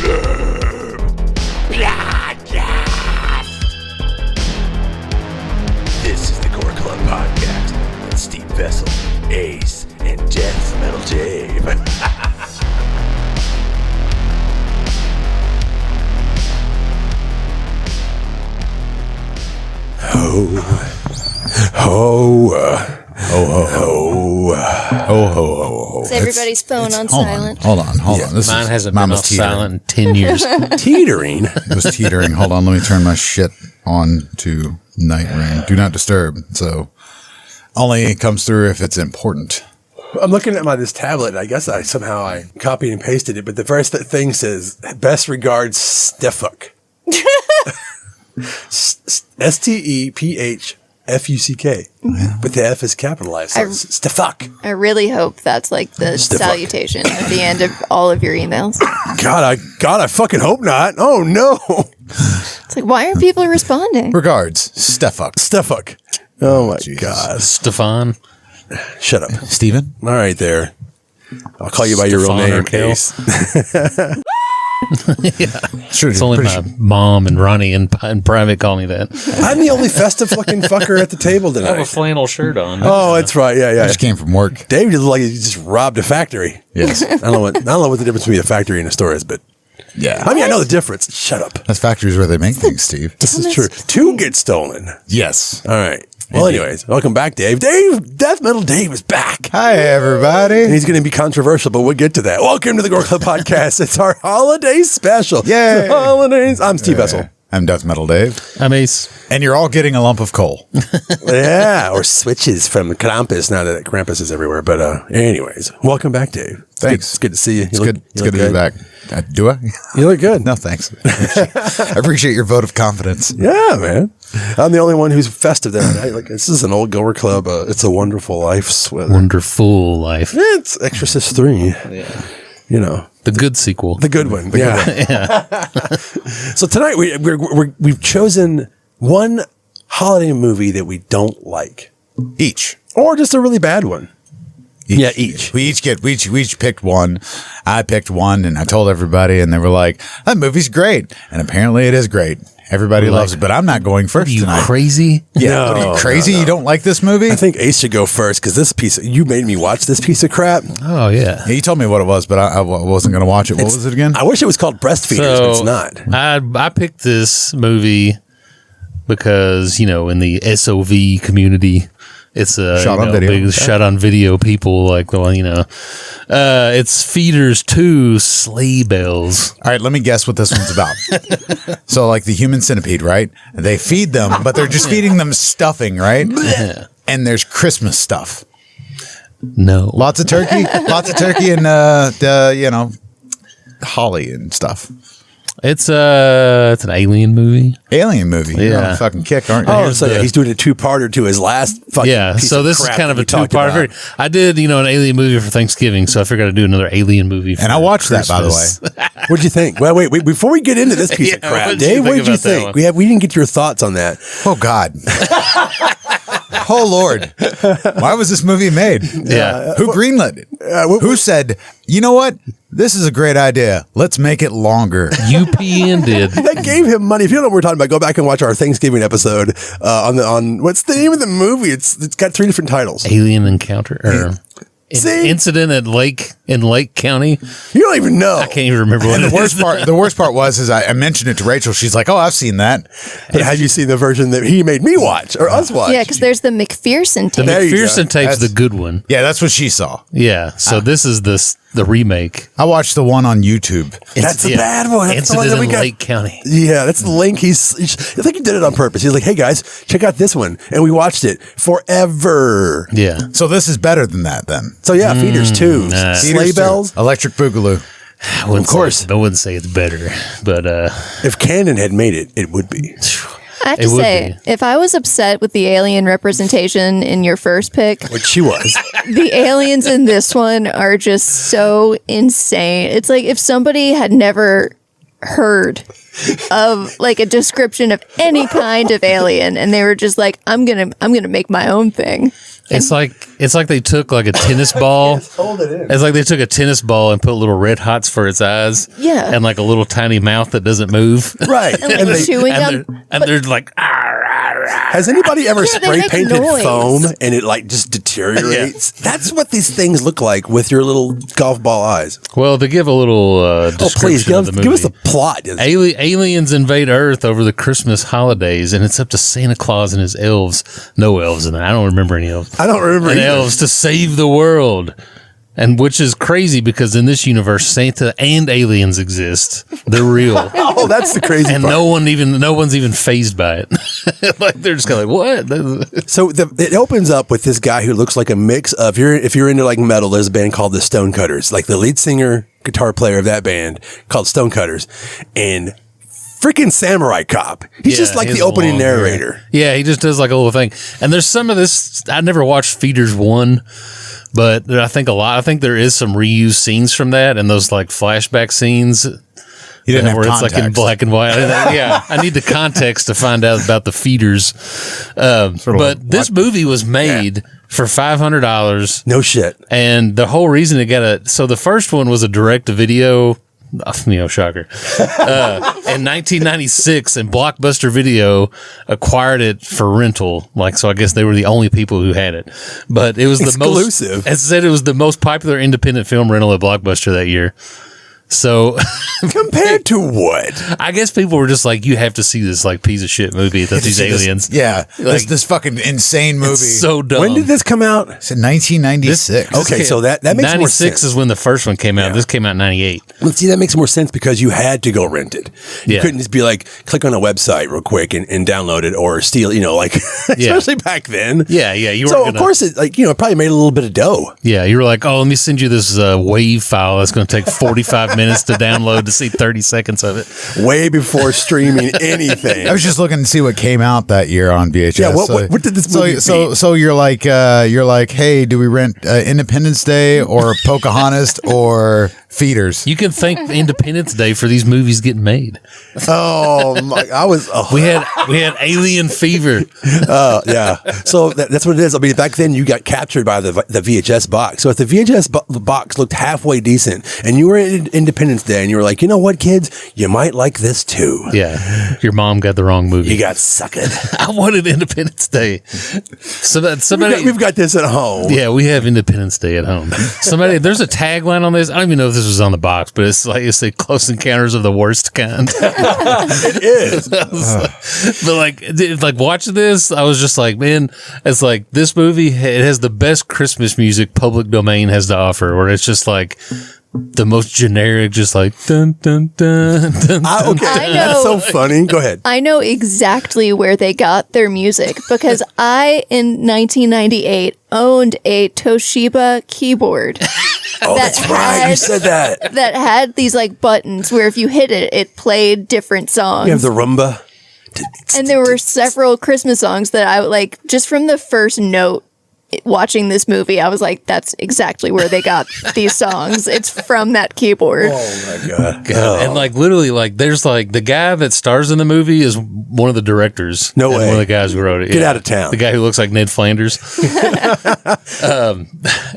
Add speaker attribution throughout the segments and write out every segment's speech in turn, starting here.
Speaker 1: This is the Gore Club podcast with Steve Vessell, Ace, and Deathmetal Dave.
Speaker 2: Is everybody's phone on silent?
Speaker 3: Hold on. This
Speaker 4: Mine hasn't
Speaker 3: mine
Speaker 4: been
Speaker 3: was
Speaker 4: off
Speaker 3: teetering.
Speaker 4: silent in 10 years.
Speaker 1: Teetering.
Speaker 3: It was teetering. Hold on, let me turn my shit on to night rain. Do not disturb. So only comes through if it's important.
Speaker 1: I'm looking at this tablet. I guess I copied and pasted it, but the first thing says, best regards, Stefuck. STEPHFUCK.
Speaker 3: Yeah.
Speaker 1: But the F is capitalized. So it's Stefuck.
Speaker 2: I really hope that's like the salutation at the end of all of your emails.
Speaker 1: God, I fucking hope not. Oh no.
Speaker 2: It's like, why aren't people responding?
Speaker 3: Regards, Stefuck.
Speaker 1: Stefuck. Oh my
Speaker 3: Jesus.
Speaker 1: God.
Speaker 4: Stefan.
Speaker 1: Shut up.
Speaker 3: Steven?
Speaker 1: All right there. I'll call you by your real
Speaker 4: Stefan or
Speaker 1: name,
Speaker 4: Kale.
Speaker 1: Ace.
Speaker 3: Sure,
Speaker 4: It's only my mom and Ronnie in private call me that.
Speaker 1: I'm the only festive fucking fucker at the table
Speaker 4: I have a
Speaker 1: tonight.
Speaker 4: flannel shirt on.
Speaker 1: Oh, that's right. Yeah.
Speaker 3: I just came from work.
Speaker 1: Dave just like he just robbed a factory.
Speaker 3: Yes.
Speaker 1: I don't know what the difference between a factory and a store is, but
Speaker 3: Yeah.
Speaker 1: I mean I know the difference. Shut up.
Speaker 3: That's factories where they make things, Steve.
Speaker 1: This is true. Two get stolen.
Speaker 3: Yes.
Speaker 1: All right. Well, anyways, welcome back, Dave. Deathmetal Dave is back.
Speaker 3: Hi,
Speaker 1: And
Speaker 3: everybody.
Speaker 1: he's going to be controversial, but we'll get to that. Welcome to the Gore Club podcast. It's our holiday special.
Speaker 3: Yay.
Speaker 1: It's the holidays. I'm Steve Vessell.
Speaker 3: I'm Deathmetal Dave.
Speaker 4: I'm Ace.
Speaker 3: And you're all getting a lump of coal.
Speaker 1: Yeah, or switches from Krampus. Now that Krampus is everywhere. But anyways, welcome back, Dave.
Speaker 3: Thanks.
Speaker 1: It's good to see you.
Speaker 3: It's good to be back. Do I?
Speaker 1: You look good.
Speaker 3: No, thanks. I appreciate your vote of confidence.
Speaker 1: Yeah, man. I'm the only one who's festive tonight. Like this is an old Gore Club. It's a Wonderful Life sweater.
Speaker 4: Wonderful Life.
Speaker 1: It's Exorcist 3.
Speaker 4: Yeah.
Speaker 1: You know,
Speaker 4: The good sequel.
Speaker 1: the good one. Yeah. So tonight we've chosen one holiday movie that we don't like,
Speaker 3: Each.
Speaker 1: or just a really bad one. Yeah, each.
Speaker 3: We each picked one. I picked one, and I told everybody, and they were like, "That movie's great," and apparently it is great. Everybody loves it, but I'm not going first
Speaker 4: Are you
Speaker 3: tonight.
Speaker 4: crazy?
Speaker 3: Yeah,
Speaker 1: No,
Speaker 3: what are you crazy? You don't like this movie?
Speaker 1: I think Ace should go first because you made me watch this piece of crap.
Speaker 4: Oh, yeah.
Speaker 3: Yeah, you told me what it was, but I wasn't going to watch it. What was it again?
Speaker 1: I wish it was called Breastfeeders, but it's not.
Speaker 4: I picked this movie because, in the SOV community, it's a
Speaker 3: Shot on video.
Speaker 4: big shot on video people like the one, it's Feeders 2 Sleigh Bells.
Speaker 3: All right, let me guess what this one's about. So, like the human centipede, right? They feed them, but they're just feeding them stuffing, right? And there's Christmas stuff.
Speaker 4: No.
Speaker 3: Lots of turkey and holly and stuff.
Speaker 4: It's an alien movie.
Speaker 3: Alien movie. You're on
Speaker 4: Yeah.
Speaker 3: a fucking kick, aren't you?
Speaker 1: Oh, so he's doing a two-parter to his last fucking
Speaker 4: Yeah,
Speaker 1: piece
Speaker 4: so
Speaker 1: of
Speaker 4: this is
Speaker 1: crap
Speaker 4: kind of
Speaker 1: that
Speaker 4: a
Speaker 1: we talked
Speaker 4: two-part.
Speaker 1: about.
Speaker 4: I did, an alien movie for Thanksgiving, so I figured I'd do another alien movie for
Speaker 3: And I watched that, by the
Speaker 4: Christmas.
Speaker 3: way.
Speaker 1: What'd you think? Well, wait, before we get into this piece of
Speaker 4: Yeah,
Speaker 1: crap,
Speaker 4: what'd you
Speaker 1: Dave, what
Speaker 4: think
Speaker 1: did you
Speaker 4: about that
Speaker 1: think?
Speaker 4: one?
Speaker 1: We didn't get your thoughts on that.
Speaker 3: Oh, God. Oh, Lord. Why was this movie made?
Speaker 4: Yeah.
Speaker 3: Who greenlit it? Who said, you know what? This is a great idea. Let's make it longer.
Speaker 4: UPN did.
Speaker 1: They gave him money. If you don't know what we're talking about, go back and watch our Thanksgiving episode on what's the name of the movie? It's got 3 different titles.
Speaker 4: Alien Encounter or
Speaker 1: See?
Speaker 4: Incident in Lake County.
Speaker 1: You don't even know.
Speaker 4: I can't even remember what
Speaker 3: And
Speaker 4: it
Speaker 3: the
Speaker 4: is.
Speaker 3: worst part was I mentioned it to Rachel. She's like, "Oh, I've seen that."
Speaker 1: Hey, have you seen the version that he made me watch or us watch?
Speaker 2: Yeah, because there's the McPherson
Speaker 4: The
Speaker 2: tape.
Speaker 1: There you go.
Speaker 4: McPherson tape's
Speaker 3: That's-
Speaker 4: the good one.
Speaker 3: Yeah, that's what she saw.
Speaker 4: Yeah. So this is the remake.
Speaker 3: I watched the one on YouTube.
Speaker 1: That's the bad one. That's the one
Speaker 4: Incident
Speaker 1: that we
Speaker 4: in
Speaker 1: got.
Speaker 4: Lake County.
Speaker 1: Yeah, that's the link. I think he did it on purpose. He's like, "Hey guys, check out this one," and we watched it forever.
Speaker 4: Yeah.
Speaker 3: So this is better than that, then.
Speaker 1: So yeah, Feeders 2,
Speaker 4: nah.
Speaker 1: Sleigh
Speaker 3: Feeders too.
Speaker 1: Bells.
Speaker 3: Electric Boogaloo.
Speaker 4: Of course. I wouldn't say it's better, but
Speaker 1: If Canon had made it, it would be.
Speaker 2: I have
Speaker 4: It
Speaker 2: to
Speaker 4: would
Speaker 2: say,
Speaker 4: be.
Speaker 2: if I was upset with the alien representation in your first pick,
Speaker 1: Which she was.
Speaker 2: the aliens in this one are just so insane. It's like if somebody had never heard of like a description of any kind of alien and they were just like, I'm gonna make my own thing.
Speaker 4: It's like they took like a tennis ball.
Speaker 1: Hold it in.
Speaker 4: It's like they took a tennis ball and put little red hots for its eyes.
Speaker 2: Yeah.
Speaker 4: And like a little tiny mouth that doesn't move.
Speaker 1: Right.
Speaker 2: And like chewing
Speaker 4: and
Speaker 2: them.
Speaker 4: they're like,
Speaker 1: Has anybody ever
Speaker 2: they
Speaker 1: spray
Speaker 2: make
Speaker 1: painted
Speaker 2: noise.
Speaker 1: foam and it like just deteriorates? That's what these things look like with your little golf ball eyes.
Speaker 4: well, to give a little
Speaker 1: Oh,
Speaker 4: description
Speaker 1: please
Speaker 4: of the movie.
Speaker 1: give us the plot.
Speaker 4: Aliens invade Earth over the Christmas holidays, and it's up to Santa Claus and his elves. No elves in that. I don't remember any elves.
Speaker 1: I don't remember
Speaker 4: And
Speaker 1: either.
Speaker 4: elves to save the world. And which is crazy because in this universe, Santa and aliens exist. They're real.
Speaker 1: Oh, that's the crazy
Speaker 4: And
Speaker 1: part.
Speaker 4: no one's even fazed by it. Like they're just kind of like, what?
Speaker 1: So it opens up with this guy who looks like a mix of if you're into like metal, there's a band called the Stonecutters, like the lead singer, guitar player of that band called Stonecutters, and freaking Samurai Cop. He's just like
Speaker 4: he
Speaker 1: the
Speaker 4: has a
Speaker 1: opening
Speaker 4: long hair.
Speaker 1: narrator.
Speaker 4: Yeah, he just does like a little thing. And there's some of this. I never watched Feeders 1, but I think there is some reused scenes from that and those like flashback scenes.
Speaker 3: You didn't have
Speaker 4: where it's like in
Speaker 3: context.
Speaker 4: black and white. Yeah, I need the context to find out about the feeders. But this movie was made for $500,
Speaker 1: No shit.
Speaker 4: and the whole reason it got so the first one was a direct-to-video. Shocker. In 1996, and Blockbuster Video acquired it for rental. So I guess they were the only people who had it. But it was
Speaker 1: Exclusive.
Speaker 4: the most. It said it was the most popular independent film rental at Blockbuster that year. So
Speaker 1: Compared to what?
Speaker 4: I guess people were just like, you have to see this like piece of shit movie that these aliens.
Speaker 3: Yeah.
Speaker 4: Like,
Speaker 3: this fucking insane movie.
Speaker 4: It's so dumb.
Speaker 1: When did this come out?
Speaker 3: It's in 1996.
Speaker 1: Okay, so that makes more
Speaker 4: 96
Speaker 1: sense.
Speaker 4: is when the first one came out.
Speaker 1: Yeah.
Speaker 4: This came out in 98.
Speaker 1: Well, see, that makes more sense because you had to go rent it. You
Speaker 4: Yeah.
Speaker 1: couldn't just be like, click on a website real quick and download it or steal, especially back then.
Speaker 4: Yeah, yeah. You were
Speaker 1: So, of course, it probably made a little bit of dough.
Speaker 4: Yeah, you were like, oh, let me send you this WAV file that's going to take 45 minutes to download to see 30 seconds of it.
Speaker 1: Way before streaming anything.
Speaker 3: I was just looking to see what came out that year on VHS.
Speaker 1: Yeah, what did this movie beat?
Speaker 3: So you're like, hey, do we rent Independence Day or Pocahontas or Feeders?
Speaker 4: You can thank Independence Day for these movies getting made.
Speaker 1: Oh, my,
Speaker 4: We had Alien Fever.
Speaker 1: yeah. So that's what it is. I mean, back then you got captured by the VHS box. So if the VHS box looked halfway decent and you were in Independence Day and you were like, you know what, kids, you might like this too.
Speaker 4: Yeah, your mom got the wrong movie.
Speaker 1: You got suckered.
Speaker 4: I wanted Independence Day. So that somebody,
Speaker 1: We've got this at home.
Speaker 4: yeah, we have Independence Day at home. There's a tagline on this. I don't even know if this was on the box, but it's the Close Encounters of the Worst Kind.
Speaker 1: It is.
Speaker 4: But watching this, I was just like, man, it's like this movie. It has the best Christmas music public domain has to offer, where it's just like the most generic, just like dun dun dun dun.
Speaker 1: Okay,
Speaker 2: I
Speaker 1: that's so
Speaker 2: know.
Speaker 1: funny. Go ahead.
Speaker 2: I know exactly where they got their music because I, in 1998, owned a Toshiba keyboard
Speaker 1: Oh, that's right. You said that.
Speaker 2: that had these like buttons where if you hit it, it played different songs.
Speaker 1: You have the Roomba.
Speaker 2: And there were several Christmas songs that I like just from the first note watching this movie. I was like, that's exactly where they got these songs. It's from that keyboard.
Speaker 1: Oh my god.
Speaker 4: God. And literally, there's the guy that stars in the movie is one of the directors.
Speaker 1: No
Speaker 4: and
Speaker 1: way.
Speaker 4: One of the guys who wrote it.
Speaker 1: Get out of town.
Speaker 4: The guy who looks like Ned Flanders.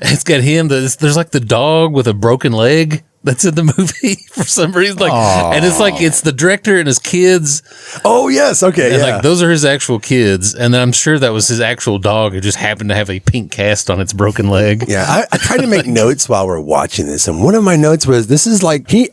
Speaker 4: It's got him. There's the dog with a broken leg that's in the movie for some reason. And it's the director and his kids.
Speaker 1: Oh yes. Okay.
Speaker 4: And
Speaker 1: Yeah.
Speaker 4: those are his actual kids. And then I'm sure that was his actual dog who just happened to have a pink cast on its broken leg.
Speaker 1: Yeah, I tried to make notes while we're watching this, and one of my notes was this is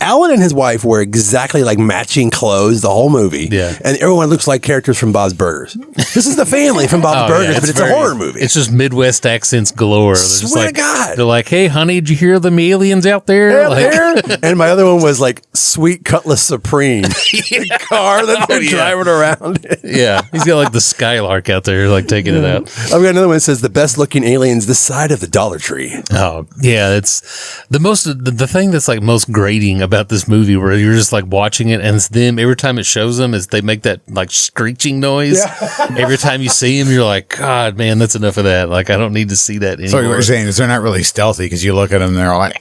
Speaker 1: Alan and his wife wear exactly like matching clothes the whole movie.
Speaker 4: Yeah.
Speaker 1: And everyone looks like characters from Bob's Burgers. This is the family from Bob's Burgers, but it's a horror movie.
Speaker 4: It's just Midwest accents galore. They're just
Speaker 1: Swear to God.
Speaker 4: They're like, hey, honey, did you hear the aliens out there?
Speaker 1: There. And my other one was like Sweet Cutlass Supreme, the car that they're driving around.
Speaker 4: Yeah, he's got the Skylark out there, taking it out.
Speaker 1: I've got another one that says the best looking aliens this side of the Dollar Tree.
Speaker 4: Oh, yeah, it's the thing that's most grating about this movie, where you're just watching it, and it's them every time it shows them, is they make that screeching noise.
Speaker 1: Yeah.
Speaker 4: Every time you see them, you're like, God, man, that's enough of that. I don't need to see that anymore.
Speaker 3: So what you're saying is they're not really stealthy because you look at them and they're all like,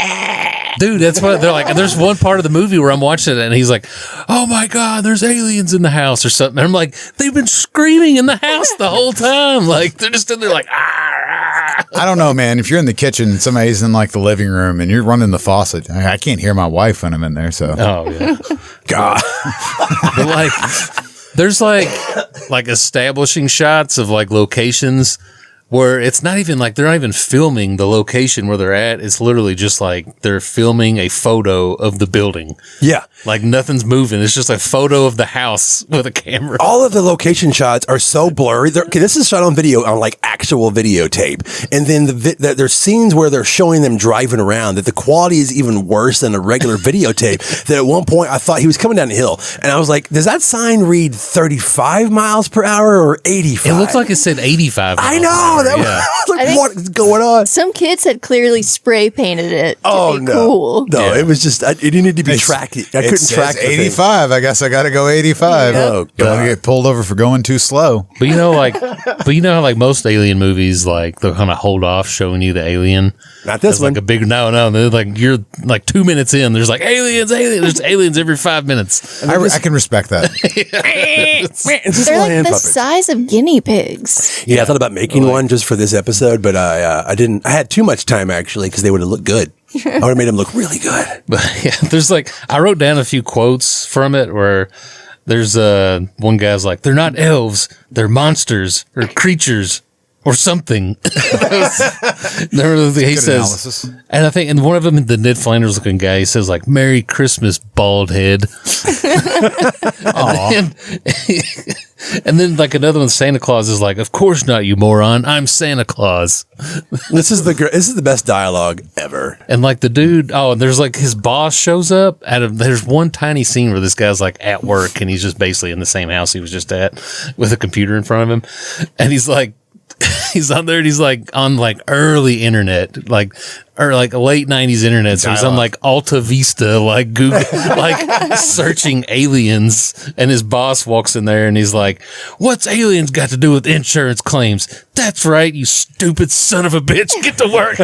Speaker 4: Dude, that's what they're like. And there's one part of the movie where I'm watching it and he's like, oh my God, there's aliens in the house or something. And I'm like, they've been screaming in the house the whole time. They're just in there ah.
Speaker 3: I don't know, man. If you're in the kitchen and somebody's in like the living room and you're running the faucet, I can't hear my wife when I'm in there. So,
Speaker 4: Oh yeah.
Speaker 1: God.
Speaker 4: But like, there's like establishing shots of like locations where it's not even like they're not even filming the location where they're at. It's literally just like they're filming a photo of the building.
Speaker 1: Yeah.
Speaker 4: Like nothing's moving. It's just a photo of the house with a camera.
Speaker 1: All of the location shots are so blurry. Okay, this is shot on video, on like actual videotape. And then there's scenes where they're showing them driving around that the quality is even worse than a regular videotape. That at one point I thought he was coming down the hill. And I was like, does that sign read 35 miles per hour or 85?
Speaker 4: It looked like it said 85.
Speaker 1: I know. That was like, what is going on?
Speaker 2: Some kids had clearly spray painted it to be
Speaker 1: no.
Speaker 2: cool.
Speaker 1: No,
Speaker 4: Yeah.
Speaker 1: it was just, it needed to be tracked. I couldn't track the thing.
Speaker 3: 85. I guess I got to go 85.
Speaker 1: Oh,
Speaker 3: Don't
Speaker 1: God.
Speaker 3: get pulled over for going too slow.
Speaker 4: But you know how like most alien movies, like they'll kind of hold off showing you the alien.
Speaker 1: Not this
Speaker 4: It's
Speaker 1: one.
Speaker 4: like a big no. They're like you're like 2 minutes in. There's like aliens. There's aliens every 5 minutes.
Speaker 3: I can respect that.
Speaker 1: It's just
Speaker 2: They're
Speaker 1: little
Speaker 2: like
Speaker 1: hand
Speaker 2: the
Speaker 1: puppets.
Speaker 2: size of guinea pigs.
Speaker 1: Yeah, I thought about making one just for this episode, but I didn't. I had too much time actually because they would have looked good. I would have made them look really good.
Speaker 4: But yeah, there's like I wrote down a few quotes from it where there's one guy's like they're not elves, they're monsters or creatures or something. He says,
Speaker 3: analysis.
Speaker 4: and I think, and one of them, the Ned Flanders looking guy, he says like "Merry Christmas, bald head." And then like another one, Santa Claus is like, "Of course not, you moron! I'm Santa Claus."
Speaker 1: This is the best dialogue ever.
Speaker 4: And like the dude, and there's like his boss shows up there's one tiny scene where this guy's like at work and he's just basically in the same house he was just at with a computer in front of him. And he's like, he's on there and he's like on like early internet, or like late 90s internet. So he's on like Alta Vista, like Google, like searching aliens. And his boss walks in there and he's like, "What's aliens got to do with insurance claims?" "That's right, you stupid son of a bitch. Get to work."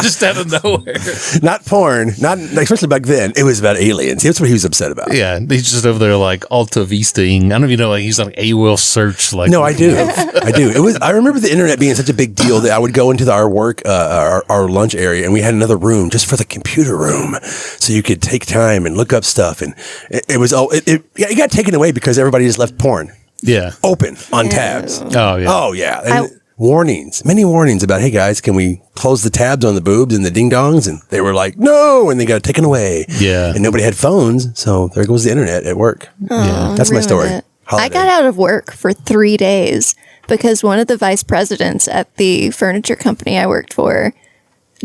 Speaker 4: Just out of nowhere.
Speaker 1: Not porn, not especially back then. It was about aliens. That's what he was upset about.
Speaker 4: Yeah, he's just over there like Alta Vista-ing. I don't even know, like he's on AOL search. Like,
Speaker 1: No, I do. I do. It was. I remember the internet being such a big deal that I would go into our work, our lunch area, and we had another room just for the computer room, so you could take time and look up stuff. And it was it got taken away because everybody just left porn
Speaker 4: Yeah.
Speaker 1: open on tabs.
Speaker 4: Oh yeah.
Speaker 1: Oh yeah. And many warnings about, hey guys, can we close the tabs on the boobs and the ding dongs? And they were like, no, and they got taken away.
Speaker 4: Yeah.
Speaker 1: And nobody had phones, so there goes the internet at work.
Speaker 2: Oh,
Speaker 1: That's my
Speaker 2: ruined
Speaker 1: story.
Speaker 2: it. I
Speaker 1: Holiday.
Speaker 2: got out of work for 3 days because one of the vice presidents at the furniture company I worked for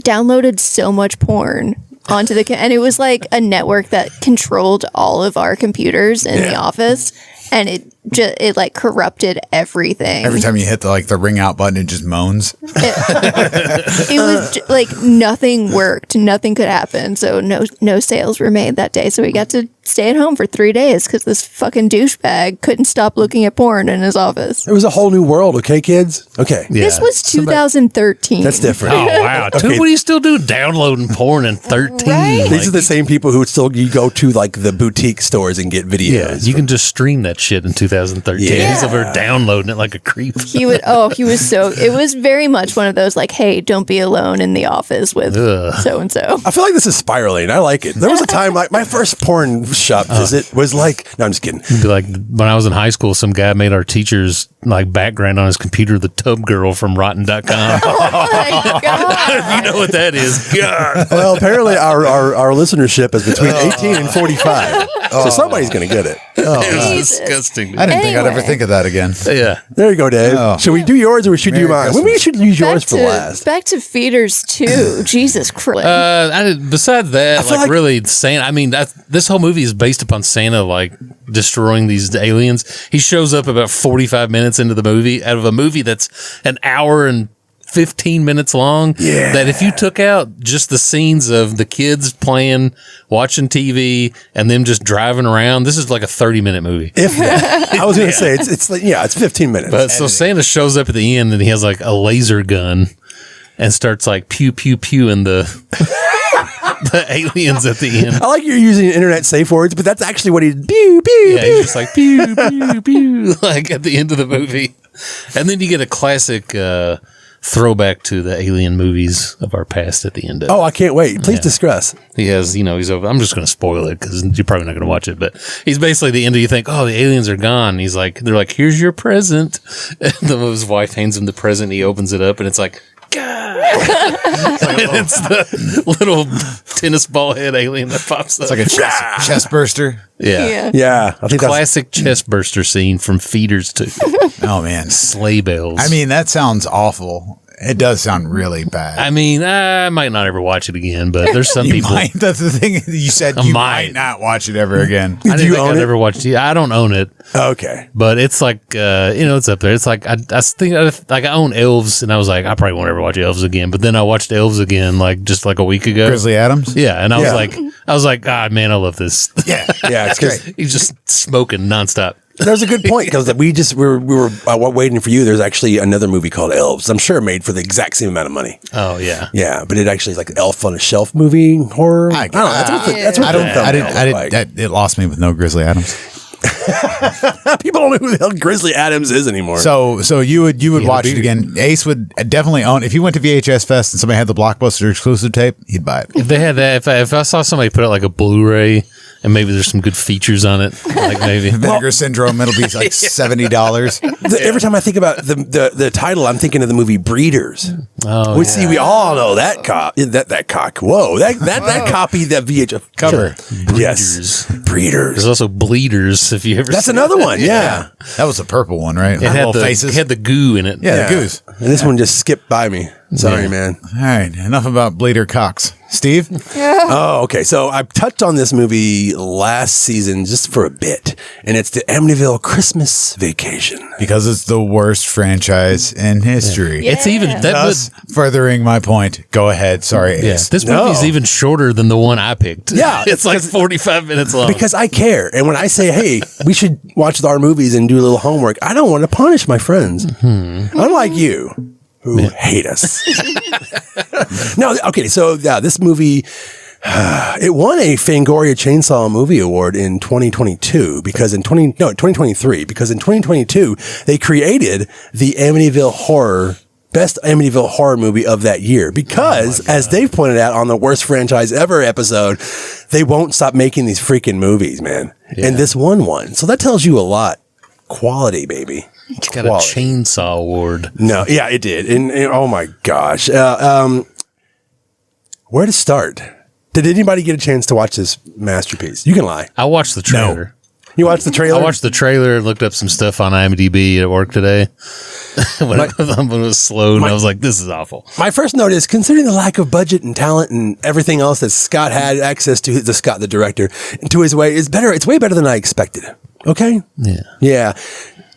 Speaker 2: downloaded so much porn onto and it was like a network that controlled all of our computers in the office, and it like corrupted everything.
Speaker 3: Every time you hit the ring out button, it just moans.
Speaker 2: It was like nothing worked, nothing could happen, so no sales were made that day. So we got to stay at home for 3 days because this fucking douchebag couldn't stop looking at porn in his office.
Speaker 1: It was a whole new world, okay, kids? Okay.
Speaker 4: Yeah.
Speaker 2: This was 2013.
Speaker 1: That's different.
Speaker 4: Oh wow!
Speaker 1: Okay.
Speaker 4: What do you still do? Downloading porn in 13?
Speaker 2: Right?
Speaker 1: These are the same people who would still you go to like the boutique stores and get videos.
Speaker 4: Yeah, you can just stream that shit in 2013.
Speaker 1: Yeah.
Speaker 4: He's over there downloading it like a creep.
Speaker 2: It was very much one of those like, hey, don't be alone in the office with so and so.
Speaker 1: I feel like this is spiraling. I like it. There was a time like my first porn shop visit was like, no, I'm just kidding.
Speaker 4: It'd be like when I was in high school, some guy made our teacher's like background on his computer the tub girl from Rotten.com.
Speaker 2: Oh my god!
Speaker 4: You know what that is? God.
Speaker 1: Well, apparently our listenership is between 18 and 45. So somebody's going to get it. Oh,
Speaker 4: It was
Speaker 2: Jesus.
Speaker 4: disgusting.
Speaker 3: I didn't think I'd ever
Speaker 2: Anyway.
Speaker 3: think of that again.
Speaker 4: Yeah.
Speaker 1: there you go, Dave.
Speaker 3: Oh.
Speaker 1: Should we do yours or should we do
Speaker 3: Merry
Speaker 1: mine? Well, we should use yours for last.
Speaker 2: Back to feeders too. Jesus Christ!
Speaker 4: Besides that,
Speaker 1: feel like-
Speaker 4: really, Santa. I mean, this whole movie is based upon Santa like destroying these aliens. He shows up about 45 minutes into the movie, out of a movie that's an hour and 15 minutes long.
Speaker 1: Yeah.
Speaker 4: That if you took out just the scenes of the kids playing, watching TV, and them just driving around, this is like a 30-minute movie.
Speaker 1: If that. I was going to say, it's like, yeah, it's 15 minutes.
Speaker 4: But so Santa shows up at the end and he has like a laser gun and starts like pew pew pew in the aliens at the end.
Speaker 1: I like you're using internet safe words, but that's actually what he pew, pew,
Speaker 4: Yeah,
Speaker 1: pew.
Speaker 4: he's just like pew pew pew like at the end of the movie. And then you get a classic throwback to the alien movies of our past at the end of it.
Speaker 1: Oh, I can't wait. Please discuss.
Speaker 4: He has, he's over. I'm just going to spoil it because you're probably not going to watch it. But he's basically the end of you think, oh, the aliens are gone. He's like, they're like, here's your present. And his wife hands him the present. And he opens it up and it's like, God. And it's the little tennis ball head alien that pops up.
Speaker 3: It's like a chest burster.
Speaker 4: Yeah.
Speaker 1: Yeah. I think
Speaker 4: Classic chest burster scene from Feeders to
Speaker 3: Oh, man.
Speaker 4: Sleigh Bells.
Speaker 3: I mean, that sounds awful. It does sound really bad.
Speaker 4: I mean, I might not ever watch it again, but there's some
Speaker 3: You
Speaker 4: people.
Speaker 3: might. That's the thing. You said
Speaker 4: I
Speaker 3: you
Speaker 4: might.
Speaker 3: might not watch it ever again.
Speaker 4: I didn't
Speaker 1: you
Speaker 4: think
Speaker 1: own
Speaker 4: I'd
Speaker 1: it?
Speaker 4: ever watched it. I don't own it,
Speaker 1: Okay.
Speaker 4: but it's like, it's up there. It's like, I think, like, I own Elves, and I was like, I probably won't ever watch Elves again. But then I watched Elves again, like, just like a week ago.
Speaker 3: Grizzly Adams?
Speaker 4: Yeah, and I
Speaker 1: Yeah.
Speaker 4: was like, God, man, I love this.
Speaker 3: Yeah.
Speaker 1: Yeah, it's great.
Speaker 4: He's just smoking nonstop.
Speaker 1: There's a good point because we were waiting for you. There's actually another movie called Elves. I'm sure made for the exact same amount of money.
Speaker 4: Oh yeah,
Speaker 1: Yeah, but it actually is like Elf on a Shelf movie horror. I don't know. That's what the thumbnail looked like.
Speaker 3: It lost me with no Grizzly Adams.
Speaker 1: People don't know who the hell Grizzly Adams is anymore.
Speaker 3: So you would watch it again. Ace would definitely own. If you went to VHS Fest and somebody had the Blockbuster exclusive tape, he'd buy it.
Speaker 4: if they had that, if I saw somebody put out like a Blu-ray and maybe there's some good features on it, like maybe.
Speaker 3: Vinegar Syndrome. It'll be like $70.
Speaker 1: Every time I think about the title, I'm thinking of the movie Breeders.
Speaker 4: Oh,
Speaker 1: We see, we all know that cop. That cock. Whoa, that copy, that VHF
Speaker 3: Cover.
Speaker 1: Yes,
Speaker 4: There's
Speaker 1: Breeders.
Speaker 4: also Bleeders. If you ever,
Speaker 1: That's
Speaker 4: seen
Speaker 1: another one. Yeah.
Speaker 3: That was the purple one, right?
Speaker 4: It had
Speaker 3: Little faces.
Speaker 4: it had the goo in it.
Speaker 3: Yeah, the goose.
Speaker 1: And this one just skipped by me. Sorry, man.
Speaker 3: All right. Enough about Bleeder Cox. Steve?
Speaker 1: Oh, okay. So I touched on this movie last season just for a bit, and it's the Amityville Christmas Vacation.
Speaker 3: Because it's the worst franchise in history.
Speaker 2: Yeah.
Speaker 4: It's even that.
Speaker 3: Thus, furthering my point. Go ahead. Sorry,
Speaker 4: Yeah,
Speaker 3: Ace.
Speaker 4: this movie's even shorter than the one I picked.
Speaker 1: Yeah,
Speaker 4: it's like 45 minutes long.
Speaker 1: Because I care. And when I say, hey, we should watch our movies and do a little homework, I don't want to punish my friends. Unlike you, who hate us. No, okay. So, yeah, this movie, it won a Fangoria Chainsaw Movie Award in 2022 because 2023, because in 2022, they created the Amityville Horror Best Amityville Horror Movie of that year because, as Dave pointed out on the Worst Franchise Ever episode, they won't stop making these freaking movies, man.
Speaker 4: Yeah.
Speaker 1: And this won one. So that tells you a lot. Quality, baby.
Speaker 4: It's got a chainsaw award.
Speaker 1: No, yeah, it did. And oh my gosh. Where to start? Did anybody get a chance to watch this masterpiece? You can lie.
Speaker 4: I watched the trailer.
Speaker 1: You watched the trailer?
Speaker 4: I watched the trailer and looked up some stuff on IMDb at work today when it was slowed, and I was like, this is awful.
Speaker 1: My first note is, considering the lack of budget and talent and everything else that Scott had access to, the director, to his way, is better. It's way better than I expected. Okay?
Speaker 4: Yeah.
Speaker 1: Yeah.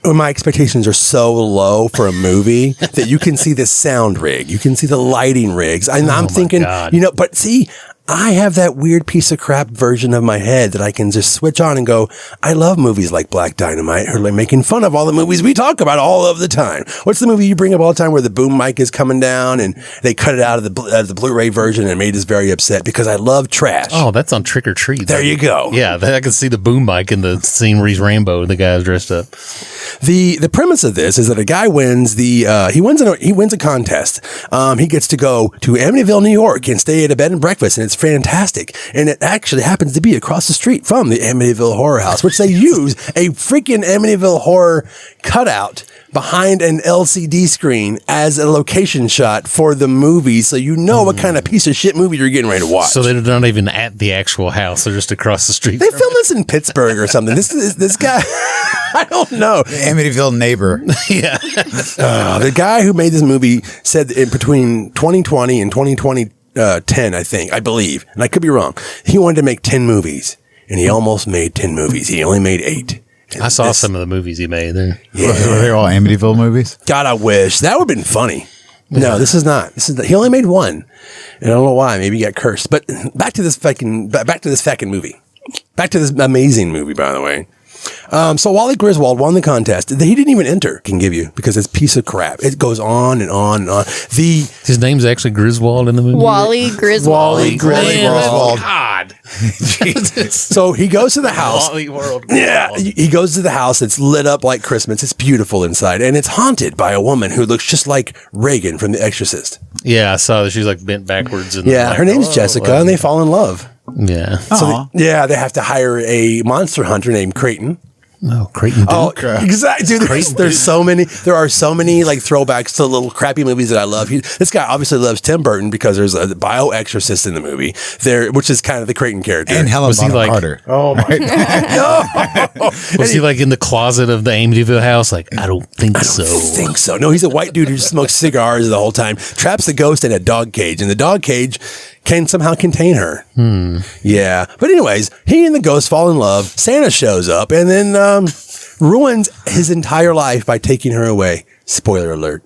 Speaker 1: My expectations are so low for a movie that you can see the sound rig, you can see the lighting rigs. I'm thinking,
Speaker 4: God.
Speaker 1: but see, I have that weird piece of crap version of my head that I can just switch on and go, I love movies like Black Dynamite, or like making fun of all the movies we talk about all of the time. What's the movie you bring up all the time where the boom mic is coming down and they cut it out of the Blu-ray version and made us very upset because I love trash.
Speaker 4: Oh, that's on Trick or Treat.
Speaker 1: There you go.
Speaker 4: Yeah, I can see the boom mic in the scene where he's Rainbow. The guy's dressed up.
Speaker 1: The premise of this is that a guy wins he wins a contest. He gets to go to Amityville, New York, and stay at a bed and breakfast, and it's fantastic. And it actually happens to be across the street from the Amityville Horror House, which they use a freaking Amityville Horror cutout behind an LCD screen as a location shot for the movie, so you know what kind of piece of shit movie you're getting ready to watch.
Speaker 4: So they're not even at the actual house; they're just across the street.
Speaker 1: They filmed this in Pittsburgh or something. This guy, I don't know.
Speaker 3: Amityville neighbor.
Speaker 4: Yeah.
Speaker 1: The guy who made this movie said that in between 2020 and 2010, I believe, and I could be wrong, he wanted to make 10 movies, and he almost made 10 movies. He only made 8.
Speaker 4: I saw some of the movies he made there.
Speaker 3: Were they all Amityville movies?
Speaker 1: God, I wish. That would have been funny. No, this is not. He only made 1. And I don't know why. Maybe he got cursed. But back to this fucking movie. Back to this amazing movie, by the way. So Wally Griswold won the contest. He didn't even enter, can give you, because it's a piece of crap. It goes on and on and on.
Speaker 4: His name's actually Griswold in the movie.
Speaker 2: Wally Griswold.
Speaker 3: Wally Griswold.
Speaker 4: God.
Speaker 1: So he goes to the house.
Speaker 4: Wally World.
Speaker 1: Yeah, he goes to the house. It's lit up like Christmas. It's beautiful inside, and it's haunted by a woman who looks just like Reagan from The Exorcist.
Speaker 4: Yeah, I saw that she's like bent backwards. And
Speaker 1: Yeah,
Speaker 4: like,
Speaker 1: her name's Jessica, and they fall in love.
Speaker 4: Yeah.
Speaker 1: So they have to hire a monster hunter named Creighton.
Speaker 4: Oh, Creighton Duke.
Speaker 1: Exactly. Dude, there's so many. There are so many like throwbacks to little crappy movies that I love. This guy obviously loves Tim Burton because there's a bio exorcist in the movie there, which is kind of the Creighton character.
Speaker 3: And Helen Bonham Carter.
Speaker 1: Oh my god!
Speaker 4: Was he like in the closet of the Amityville house? Like, I don't think so.
Speaker 1: Think so? No, he's a white dude who smokes cigars the whole time. Traps the ghost in a dog cage, and the dog cage can somehow contain her. Yeah. But anyways, he and the ghost fall in love. Santa shows up and then ruins his entire life by taking her away. Spoiler alert.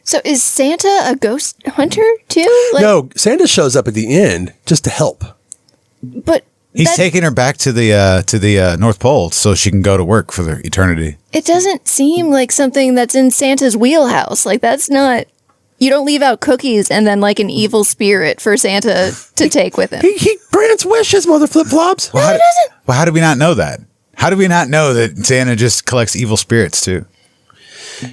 Speaker 2: So is Santa a ghost hunter too? Like,
Speaker 1: No, Santa shows up at the end just to help.
Speaker 2: but
Speaker 3: He's taking her back to the North Pole so she can go to work for the eternity.
Speaker 2: it doesn't seem like something that's in Santa's wheelhouse. Like that's not. You don't leave out cookies and then like an evil spirit for Santa to take with him.
Speaker 1: He grants wishes, mother flip flops.
Speaker 3: Well, how do we not know that? How do we not know that Santa just collects evil spirits too?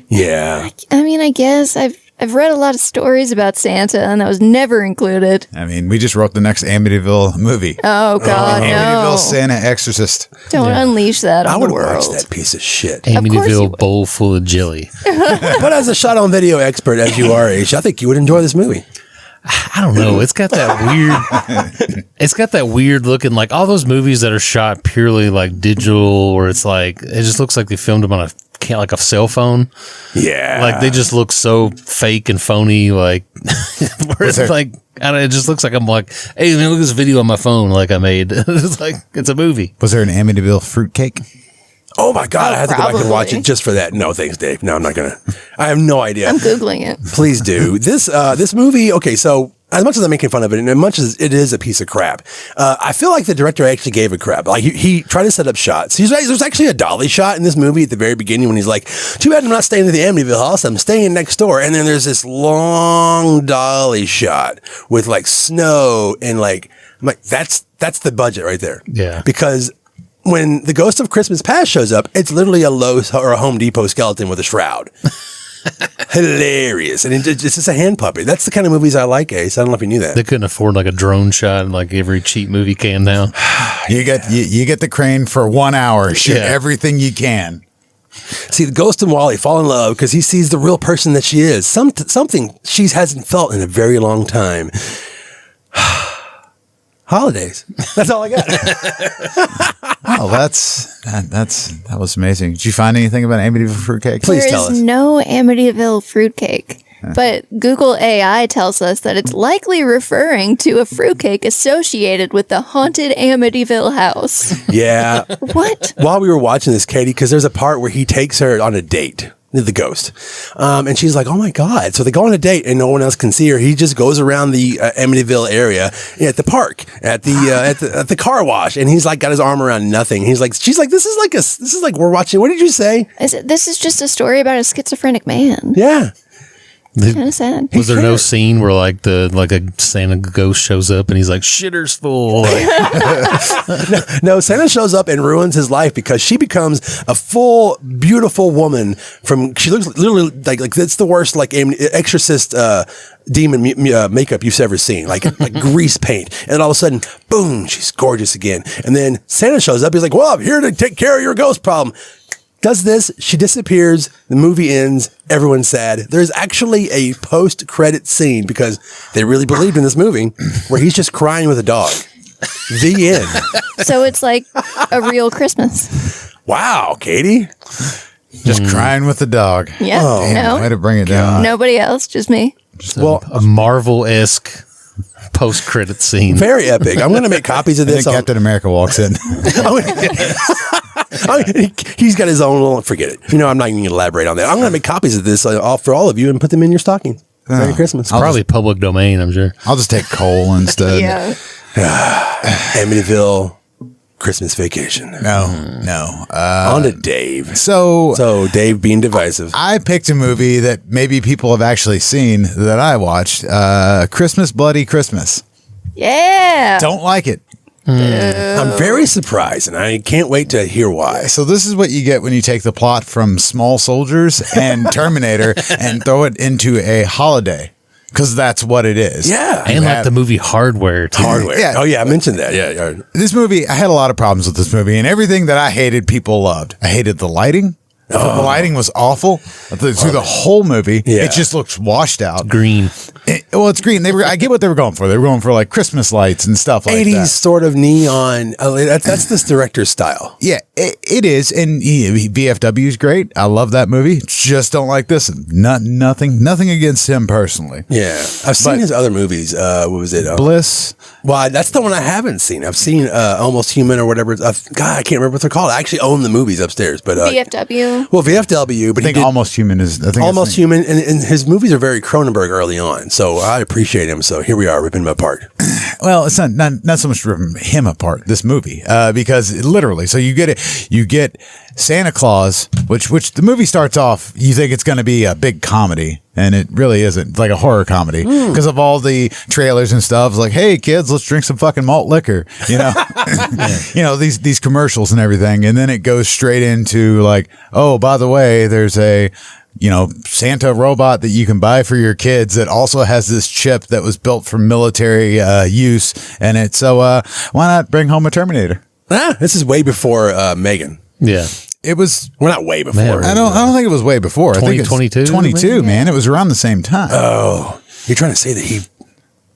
Speaker 1: Yeah.
Speaker 2: I mean, I guess I've read a lot of stories about Santa, and that was never included.
Speaker 3: I mean, we just wrote the next Amityville movie.
Speaker 2: Oh God,
Speaker 3: Amityville
Speaker 2: no!
Speaker 3: Santa Exorcist.
Speaker 2: Don't unleash that on
Speaker 1: I would
Speaker 2: the world.
Speaker 1: watch that piece of shit.
Speaker 2: course you
Speaker 4: Amityville
Speaker 2: would.
Speaker 4: bowl full of jelly.
Speaker 1: But as a shot on video expert, as you are, H, I think you would enjoy this movie.
Speaker 4: I don't know. It's got that weird. It's got that weird looking, like all those movies that are shot purely like digital, where it's like it just looks like they filmed them on a cell phone.
Speaker 1: Yeah.
Speaker 4: Like they just look so fake and phony. Like where it's like I don't know, it just looks like I'm like, hey man, look at this video on my phone. Like I made. It's like it's a movie.
Speaker 3: Was there an Amityville fruitcake?
Speaker 1: Oh my God, I have to go back and watch
Speaker 2: probably.
Speaker 1: it just for that. No, thanks, Dave. No, I'm not gonna. I have no idea.
Speaker 2: I'm googling it.
Speaker 1: Please do. This movie, okay, so as much as I'm making fun of it, and as much as it is a piece of crap, I feel like the director actually gave a crap. Like he tried to set up shots. There's actually a dolly shot in this movie at the very beginning when he's like, "Too bad I'm not staying at the Amityville house. I'm staying next door." And then there's this long dolly shot with like snow and like, I'm like that's the budget right there.
Speaker 4: Yeah.
Speaker 1: Because when the Ghost of Christmas Past shows up, it's literally a Lowe's or a Home Depot skeleton with a shroud. Hilarious. And it's just a hand puppet. That's the kind of movies I like, Ace. I don't know if you knew that.
Speaker 4: They couldn't afford like a drone shot like every cheap movie can now.
Speaker 3: You get the crane for 1 hour. Shoot
Speaker 4: Yeah.
Speaker 3: everything you can.
Speaker 1: See, the Ghost and Wally fall in love because he sees the real person that she is. Something she hasn't felt in a very long time. Holidays. That's all I got.
Speaker 3: Oh, that was amazing. Did you find anything about Amityville fruitcake?
Speaker 1: Please
Speaker 2: There
Speaker 1: tell
Speaker 2: is
Speaker 1: us.
Speaker 2: no Amityville fruitcake, but Google AI tells us that it's likely referring to a fruitcake associated with the haunted Amityville house.
Speaker 1: Yeah.
Speaker 2: What?
Speaker 1: While we were watching this, Katie, because there's a part where he takes her on a date. The ghost. And she's like, oh my God. So they go on a date and no one else can see her. He just goes around the Amityville area at the park, at the car wash. And he's like got his arm around nothing. She's like, this is like, we're watching. What did you say?
Speaker 2: This is just a story about a schizophrenic man.
Speaker 1: Yeah.
Speaker 2: Kind of sad.
Speaker 4: Was there no scene where like a Santa ghost shows up and he's like shitter's full? Like,
Speaker 1: No, Santa shows up and ruins his life because she becomes a full, beautiful woman she looks literally like it's the worst, like exorcist, demon makeup you've ever seen, like grease paint. And then all of a sudden, boom, she's gorgeous again. And then Santa shows up. He's like, well, I'm here to take care of your ghost problem. Does this, she disappears, the movie ends, everyone's sad. There's actually a post-credit scene because they really believed in this movie where he's just crying with a dog. The end.
Speaker 2: So it's like a real Christmas.
Speaker 1: Wow, Katie.
Speaker 3: Just crying with the dog.
Speaker 2: Yeah.
Speaker 3: Damn, way to
Speaker 2: No.
Speaker 3: bring it down.
Speaker 2: Nobody else, just me.
Speaker 1: Well,
Speaker 4: a Marvel-esque post-credit scene.
Speaker 1: very epic. I'm going to make copies of
Speaker 3: And then
Speaker 1: this.
Speaker 3: Captain America walks in.
Speaker 1: He's got his own little, forget it. I'm not even going to elaborate on that. I'm going to make copies of this for all of you and put them in your stockings. Merry Christmas.
Speaker 4: Probably public domain, I'm sure.
Speaker 3: I'll just take coal instead.
Speaker 2: Yeah.
Speaker 1: Amityville Christmas Vacation.
Speaker 3: No.
Speaker 1: On to Dave.
Speaker 3: So
Speaker 1: Dave being divisive.
Speaker 3: I picked a movie that maybe people have actually seen that I watched. Christmas Bloody Christmas.
Speaker 2: Yeah.
Speaker 3: Don't like it.
Speaker 1: I'm very surprised, and I can't wait to hear why.
Speaker 3: So this is what you get when you take the plot from Small Soldiers and Terminator and throw it into a holiday. Because that's what it is.
Speaker 1: Yeah.
Speaker 4: And like the movie Hardware, too.
Speaker 1: Hardware.
Speaker 3: Yeah.
Speaker 1: Oh, yeah, I mentioned that. Yeah.
Speaker 3: This movie, I had a lot of problems with this movie, and everything that I hated, people loved. I hated the lighting. The lighting was awful through the whole movie.
Speaker 1: Yeah.
Speaker 3: It just looks washed out.
Speaker 4: Green.
Speaker 3: It's green. I get what they were going for. They were going for like Christmas lights and stuff like
Speaker 1: 80s
Speaker 3: that.
Speaker 1: sort of neon. That's this director's style.
Speaker 3: Yeah, it is. And VFW is great. I love that movie. Just don't like this. Nothing against him personally.
Speaker 1: Yeah. I've seen his other movies. What was it?
Speaker 3: Bliss.
Speaker 1: Well, that's the one I haven't seen. I've seen Almost Human or whatever. God, I can't remember what they're called. I actually own the movies upstairs. But
Speaker 2: VFW.
Speaker 1: Well, VFW, but
Speaker 3: I think Almost Human is. I think
Speaker 1: Almost Human, and his movies are very Cronenberg early on, so I appreciate him. So here we are, ripping him apart.
Speaker 3: Well, it's not so much ripping him apart. This movie, because literally, so you get Santa Claus, which the movie starts off. You think it's going to be a big comedy, and it really isn't. It's like a horror comedy because of all the trailers and stuff. It's like, hey kids, let's drink some fucking malt liquor, these commercials and everything, and then it goes straight into like, oh, by the way, there's a Santa robot that you can buy for your kids that also has this chip that was built for military use, and it's so why not bring home a Terminator?
Speaker 1: This is way before Megan.
Speaker 4: Yeah.
Speaker 3: It was.
Speaker 1: Well, not way before.
Speaker 3: I don't think it was way before. I think it's
Speaker 4: 2022?
Speaker 3: 22, man. It was around the same time.
Speaker 1: Oh, you're trying to say that he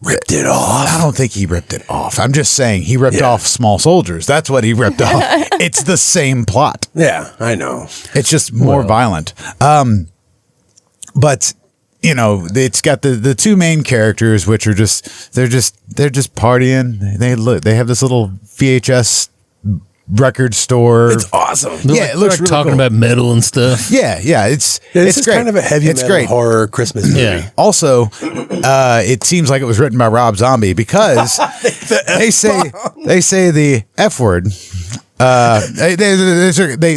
Speaker 1: ripped it off?
Speaker 3: I don't think he ripped it off. I'm just saying he ripped off Small Soldiers. That's what he ripped off. It's the same plot.
Speaker 1: Yeah, I know.
Speaker 3: It's just more violent. But it's got the two main characters, which are they're just partying. They have this little VHS record store.
Speaker 1: It's awesome.
Speaker 3: Yeah, it looks really
Speaker 4: talking
Speaker 3: cool.
Speaker 4: about metal and stuff.
Speaker 3: Yeah, it's
Speaker 1: It's
Speaker 3: great.
Speaker 1: kind of a heavy
Speaker 3: it's
Speaker 1: metal
Speaker 3: great.
Speaker 1: horror Christmas movie.
Speaker 4: Yeah.
Speaker 3: Also, it seems like it was written by Rob Zombie because they say the F word.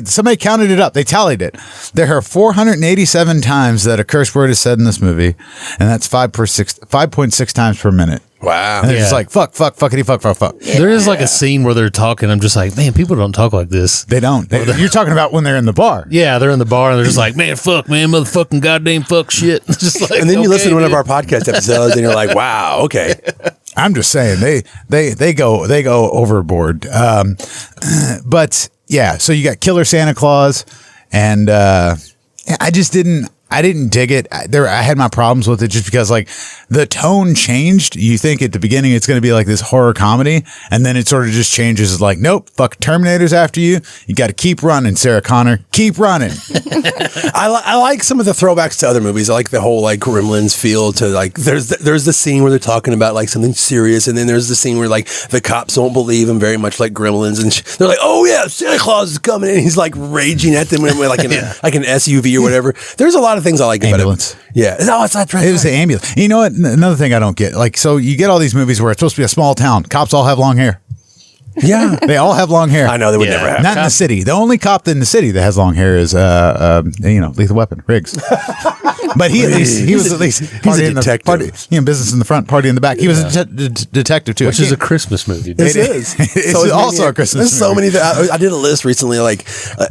Speaker 3: Somebody counted it up. They tallied it. There are 487 times that a curse word is said in this movie, and that's 5.6 times per minute.
Speaker 1: Wow.
Speaker 3: And it's just like fuck, fuckity, fuck.
Speaker 2: Yeah.
Speaker 4: There is like a scene where they're talking. I'm just like, man, people don't talk like this.
Speaker 3: They don't. You're talking about when they're in the bar.
Speaker 4: Yeah, they're in the bar and they're just like, man, fuck, man, motherfucking goddamn fuck shit. Just like,
Speaker 1: And then you listen to one of
Speaker 4: dude.
Speaker 1: our podcast episodes, and you're like, wow, okay.
Speaker 3: I'm just saying they go overboard. But yeah, so you got Killer Santa Claus, and I didn't dig it. I had my problems with it just because like the tone changed. You think at the beginning it's going to be like this horror comedy, and then it sort of just changes. It's like, nope, fuck Terminator's after you. You got to keep running, Sarah Connor. Keep running.
Speaker 1: I like some of the throwbacks to other movies. I like the whole like Gremlins feel to like. There's the scene where they're talking about like something serious, and then there's the scene where like the cops won't believe him, very much like Gremlins, and they're like, "Oh yeah, Santa Claus is coming," and he's like raging at them with like an SUV or whatever. There's a lot of things I like
Speaker 3: Ambulance.
Speaker 1: about it. Yeah, no, it's not right.
Speaker 3: It was the ambulance. You know what? Another thing I don't get. Like, so you get all these movies where it's supposed to be a small town. Cops all have long hair.
Speaker 1: Yeah,
Speaker 3: They all have long hair.
Speaker 1: I know they would
Speaker 4: Yeah.
Speaker 1: never have.
Speaker 3: Not in the city. The only cop in the city that has long hair is Lethal Weapon, Riggs. But he was at least
Speaker 1: He's
Speaker 3: party
Speaker 1: a
Speaker 3: in the
Speaker 1: detective.
Speaker 3: party, business in the front, party in the back. He was a detective too.
Speaker 4: Which is a Christmas movie.
Speaker 1: This
Speaker 4: dude.
Speaker 1: is.
Speaker 3: It's
Speaker 1: So
Speaker 3: also a Christmas
Speaker 1: There's so
Speaker 3: movie.
Speaker 1: many that I did a list recently, like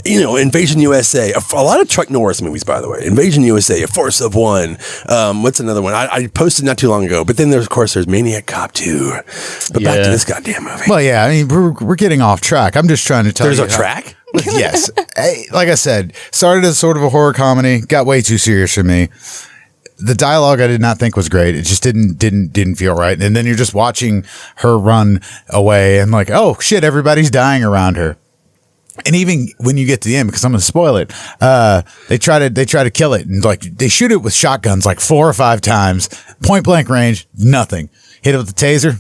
Speaker 1: Invasion USA, a lot of Chuck Norris movies, by the way. Invasion USA, A Force of One. What's another one? I posted not too long ago, but then there's Maniac Cop 2. But back to
Speaker 4: Yeah.
Speaker 1: this goddamn movie.
Speaker 3: Well, yeah. I mean, we're getting off track. I'm just trying to tell
Speaker 1: There's
Speaker 3: you.
Speaker 1: a track.
Speaker 3: Yes. Like I said, started as sort of a horror comedy, got way too serious for me. The dialogue I did not think was great. It just didn't feel right. And then you're just watching her run away and like, oh shit, everybody's dying around her. And even when you get to the end, because I'm going to spoil it, they try to kill it, and like they shoot it with shotguns like 4 or 5 times, point blank range, nothing. Hit it with the taser,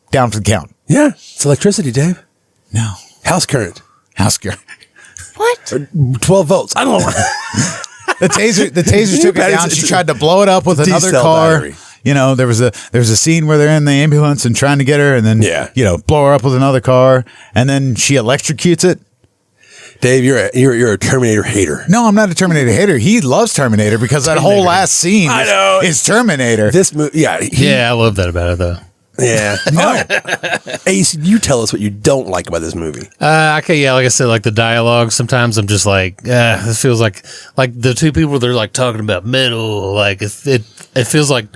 Speaker 3: down for the count.
Speaker 1: Yeah, it's electricity, Dave.
Speaker 3: No,
Speaker 1: House current.
Speaker 3: house girl.
Speaker 2: What?
Speaker 1: 12 volts. I don't know.
Speaker 3: The taser took it
Speaker 1: bet
Speaker 3: down.
Speaker 1: it's
Speaker 3: She
Speaker 1: a
Speaker 3: tried to blow it up with another
Speaker 1: D-cell
Speaker 3: car.
Speaker 1: battery.
Speaker 3: You know, there was a scene where they're in the ambulance and trying to get her, and then you know, blow her up with another car, and then she electrocutes it.
Speaker 1: Dave, you're a Terminator hater.
Speaker 3: No, I'm not a Terminator hater. He loves Terminator because that whole last scene is Terminator.
Speaker 1: This movie,
Speaker 4: I love that about it though.
Speaker 1: Yeah. No. Ace, you tell us what you don't like about this movie.
Speaker 4: Okay, yeah, like I said, like the dialogue, sometimes I'm just like, this feels like the two people, they're like talking about metal. Like it feels like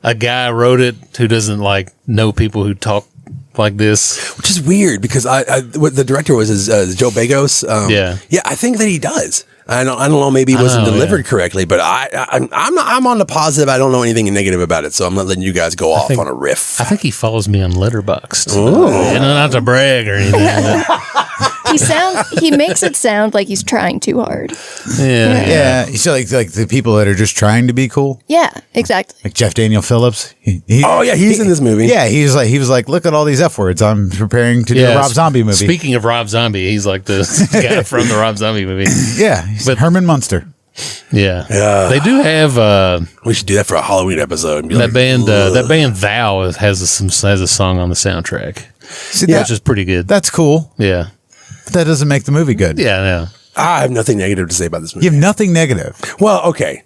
Speaker 4: a guy wrote it who doesn't like know people who talk like this. Which
Speaker 1: is weird because what the director was Joe Bagos. Yeah, I think that he does. I don't know. Maybe it wasn't delivered correctly, but I'm on the positive. I don't know anything negative about it, so I'm not letting you guys go off on a riff.
Speaker 4: I think he follows me on Letterboxd. Not to brag or anything.
Speaker 2: He makes it sound like he's trying too hard.
Speaker 3: Yeah. So like the people that are just trying to be cool.
Speaker 2: Yeah, exactly.
Speaker 3: Like Jeff Daniel Phillips.
Speaker 1: He's in this movie.
Speaker 3: Yeah, he was like, look at all these F words. I'm preparing to do a Rob Zombie movie.
Speaker 4: Speaking of Rob Zombie, he's like the guy from the Rob Zombie movie.
Speaker 3: Yeah, but Herman Munster.
Speaker 4: Yeah, they do have.
Speaker 1: We should do that for a Halloween episode.
Speaker 4: That band Thou has a song on the soundtrack.
Speaker 3: See,
Speaker 4: which is pretty good.
Speaker 3: That's cool.
Speaker 4: Yeah,
Speaker 3: but that doesn't make the movie good.
Speaker 4: Yeah, no.
Speaker 1: I have nothing negative to say about this movie.
Speaker 3: You have nothing negative.
Speaker 1: Well, okay.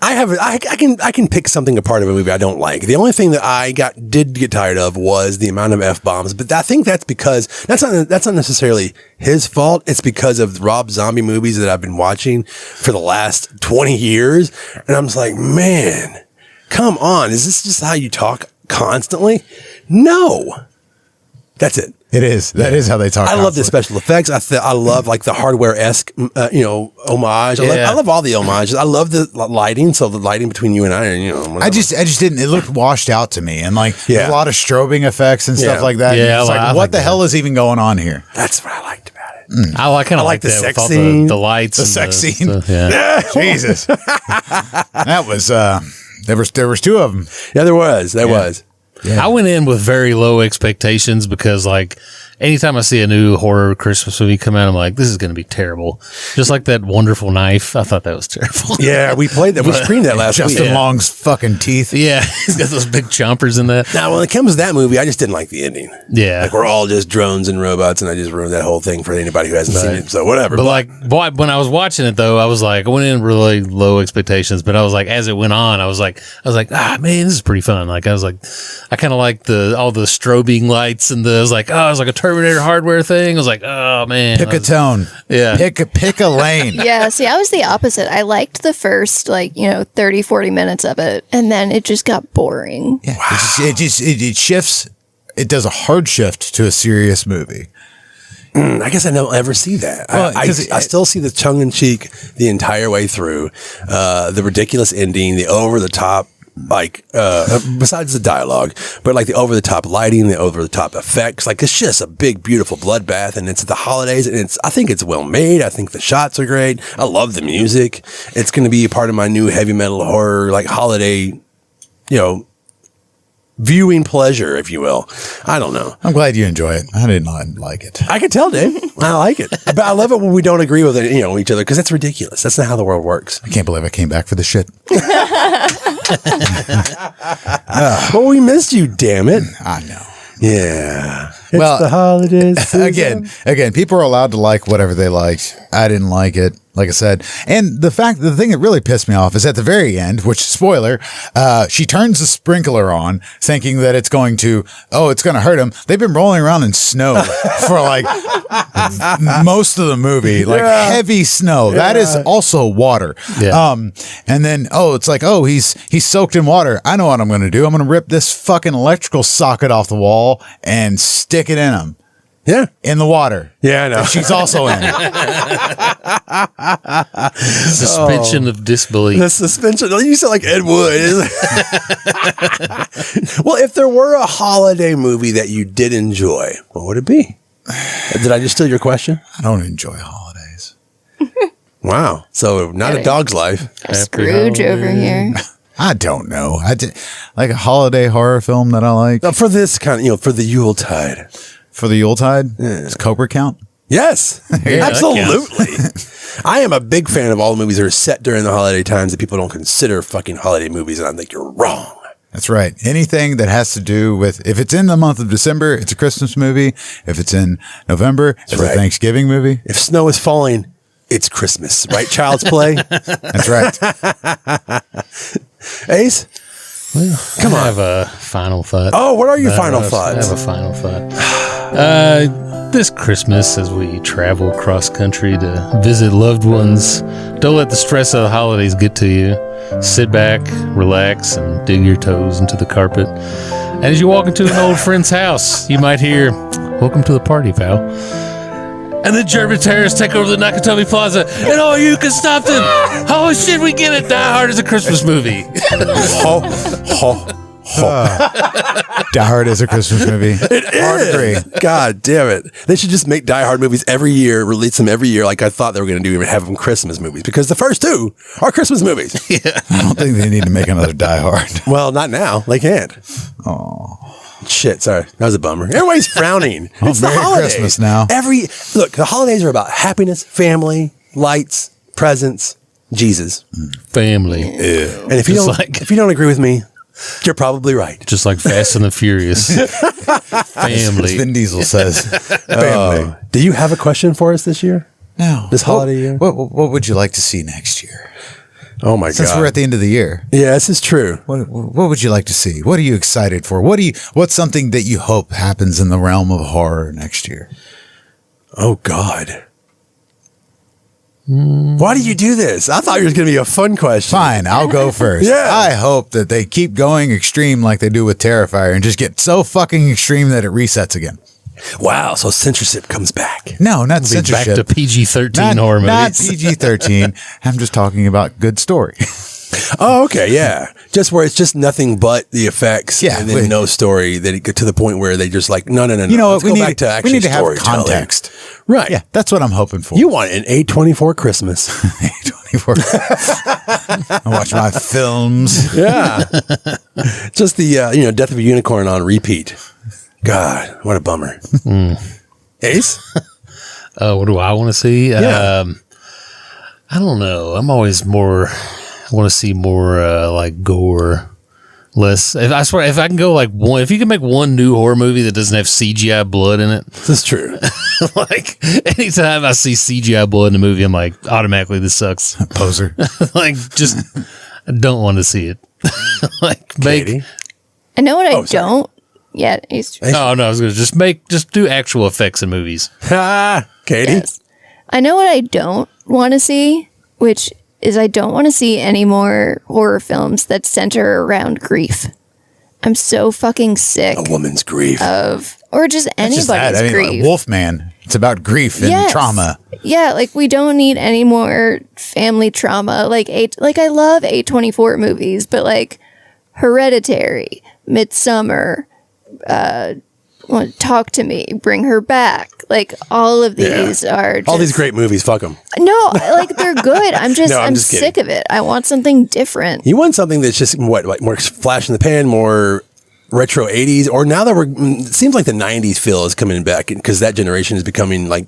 Speaker 1: I can pick something apart of a movie I don't like. The only thing that I did get tired of was the amount of F-bombs, but I think that's because that's not necessarily his fault. It's because of Rob Zombie movies that I've been watching for the last 20 years. And I'm just like, man, come on. Is this just how you talk constantly? No. That's it.
Speaker 3: It is. That is how they talk.
Speaker 1: I love the special effects. I love like the hardware-esque, homage. I love all the homages. I love the lighting. So the lighting between you and I, I just didn't. It looked washed out to me, and like a lot of strobing effects and stuff like that. Yeah, it's like what the hell is even going on here? That's what I liked about it.
Speaker 4: I kind of like the sex scene, the lights,
Speaker 3: the sex scene. Jesus, that was. There was two of them.
Speaker 1: Yeah, there was. There was.
Speaker 4: Yeah. I went in with very low expectations because, like, anytime I see a new horror Christmas movie come out, I'm like, this is going to be terrible. Just like that Wonderful Knife. I thought that was terrible.
Speaker 1: Yeah, we played that. We screened that last week.
Speaker 3: Justin Long's fucking teeth.
Speaker 4: Yeah, he's got those big chompers in that.
Speaker 1: Now, when it comes to that movie, I just didn't like the ending.
Speaker 4: Yeah.
Speaker 1: Like, we're all just drones and robots, and I just ruined that whole thing for anybody who hasn't seen it. So, whatever.
Speaker 4: But when I was watching it, though, I was like, I went in really low expectations, but I was like, as it went on, I was like, man, this is pretty fun. Like, I kind of like all the strobing lights and it was like a Terminator hardware thing. I was like, oh man,
Speaker 3: pick a tone.
Speaker 4: Yeah,
Speaker 3: pick a lane.
Speaker 2: Yeah, see, I was the opposite. I liked the first 30, 40 minutes of it, and then it just got boring.
Speaker 3: Yeah, wow. It shifts. It does a hard shift to a serious movie.
Speaker 1: I guess I don't ever see that. Well, I still see the tongue in cheek the entire way through. The ridiculous ending, the over the top. Like besides the dialogue, but like the over the top lighting, the over the top effects, like it's just a big beautiful bloodbath, and it's the holidays, and I think it's well made. I think the shots are great. I love the music. It's going to be a part of my new heavy metal horror like holiday, viewing pleasure, if you will. I don't know.
Speaker 3: I'm glad you enjoy it. I did not like it.
Speaker 1: I can tell, Dave. I like it, but I love it when we don't agree with it, each other, because that's ridiculous. That's not how the world works.
Speaker 3: I can't believe I came back for this shit.
Speaker 1: Well, we missed you, damn it.
Speaker 3: I know.
Speaker 1: Yeah. It's the holidays.
Speaker 3: Again, people are allowed to like whatever they liked. I didn't like it, like I said. And the thing that really pissed me off is at the very end, which, spoiler, she turns the sprinkler on thinking that it's going to hurt him. They've been rolling around in snow for like most of the movie, like heavy snow. Yeah. That is also water.
Speaker 4: Yeah.
Speaker 3: And then, it's like, he's soaked in water. I know what I'm going to do. I'm going to rip this fucking electrical socket off the wall and stick it in him.
Speaker 1: Yeah.
Speaker 3: In the water.
Speaker 1: Yeah, I know.
Speaker 3: And she's also in it.
Speaker 4: Suspension of disbelief.
Speaker 1: The suspension. You sound like Ed Wood. Well, if there were a holiday movie that you did enjoy, what would it be? Did I just steal your question?
Speaker 3: I don't enjoy holidays.
Speaker 1: Wow. So not A Dog's Life.
Speaker 2: Scrooge over here.
Speaker 3: I don't know. I did like a holiday horror film that I like.
Speaker 1: For this kind of, for the Yuletide.
Speaker 3: For the Yuletide? Does Cobra count?
Speaker 1: Yes, absolutely. I am a big fan of all the movies that are set during the holiday times that people don't consider fucking holiday movies, and I think you're wrong.
Speaker 3: That's right. Anything that has to do with, if it's in the month of December, it's a Christmas movie. If it's in November, it's a Thanksgiving movie.
Speaker 1: If snow is falling, it's Christmas, right? Child's Play.
Speaker 3: That's right.
Speaker 1: Ace?
Speaker 4: Well, come on. I have a final thought.
Speaker 1: Oh, what are your final thoughts?
Speaker 4: I have a final thought. This Christmas, as we travel cross country to visit loved ones, don't let the stress of the holidays get to you. Sit back, relax, and dig your toes into the carpet. And as you walk into an old friend's house, you might hear, "Welcome to the party, pal." And the German terrorists take over the Nakatomi Plaza, and oh, you can stop them. Oh shit, we get it. Die Hard is a Christmas movie.
Speaker 3: Ho, ho, ho. Die Hard is a Christmas movie. Hard agree.
Speaker 1: God damn it. They should just make Die Hard movies every year, release them every year like I thought they were going to do, even have them Christmas movies, because the first two are Christmas movies.
Speaker 3: Yeah. I don't think they need to make another Die Hard.
Speaker 1: Well, not now. They can't.
Speaker 3: Oh.
Speaker 1: Shit, sorry. That was a bummer. Everybody's frowning. It's the
Speaker 3: Merry
Speaker 1: holidays.
Speaker 3: Christmas now.
Speaker 1: Look, the holidays are about happiness, family, lights, presents, Jesus.
Speaker 4: Family.
Speaker 1: And if you don't agree with me, you're probably right.
Speaker 4: Just like Fast and the Furious. Family.
Speaker 3: As Vin Diesel says. Family.
Speaker 1: Do you have a question for us this year?
Speaker 3: No.
Speaker 1: This holiday year?
Speaker 3: What would you like to see next year?
Speaker 1: Oh my God.
Speaker 3: Since we're at the end of the year.
Speaker 1: Yeah, this is true.
Speaker 3: What would you like to see? What are you excited for? What's something that you hope happens in the realm of horror next year?
Speaker 1: Oh God. Why do you do this? I thought it was going to be a fun question.
Speaker 3: Fine, I'll go first.
Speaker 1: Yeah.
Speaker 3: I hope that they keep going extreme like they do with Terrifier and just get so fucking extreme that it resets again.
Speaker 1: Wow, so censorship comes back.
Speaker 3: No, not censorship.
Speaker 4: Back to PG-13 horror movies.
Speaker 3: Not PG-13. I'm just talking about good story.
Speaker 1: Oh, okay, yeah. Just where it's just nothing but the effects, and then no story. That it get to the point where they just like, no.
Speaker 3: You know what?
Speaker 1: We need to have
Speaker 3: context.
Speaker 1: Right.
Speaker 3: Yeah, that's what I'm hoping for.
Speaker 1: You want an A24 Christmas.
Speaker 3: A24. I watch my films.
Speaker 1: Yeah. Just the Death of a Unicorn on repeat. God, what a bummer. Ace?
Speaker 4: What do I want to see?
Speaker 1: Yeah.
Speaker 4: I don't know. I'm always I want to see more like gore. Less. If I can go like one, if you can make one new horror movie that doesn't have CGI blood in it.
Speaker 1: This is true.
Speaker 4: Like anytime I see CGI blood in a movie, I'm like, automatically this sucks.
Speaker 3: Poser.
Speaker 4: Like just I don't want to see it. Like
Speaker 1: Katie?
Speaker 2: I know what I don't yet.
Speaker 4: Oh no, I was gonna just do actual effects in movies.
Speaker 1: Katie?
Speaker 2: Yes. I know what I don't want to see, which is I don't want to see any more horror films that center around grief. I'm so fucking sick.
Speaker 1: A woman's grief.
Speaker 2: Or just anybody's grief.
Speaker 3: Like Wolfman. It's about grief and trauma.
Speaker 2: Yeah, like we don't need any more family trauma. Like I love A24 movies, but like Hereditary, Midsummer, Talk to Me, Bring Her Back. Like all of these are just,
Speaker 1: all these great movies. Fuck them.
Speaker 2: No, like they're good. I'm just I'm
Speaker 1: just
Speaker 2: sick of it. I want something different.
Speaker 1: You want something that's just like more flash in the pan, more retro 80s, or now that it seems like the 90s feel is coming back because that generation is becoming like.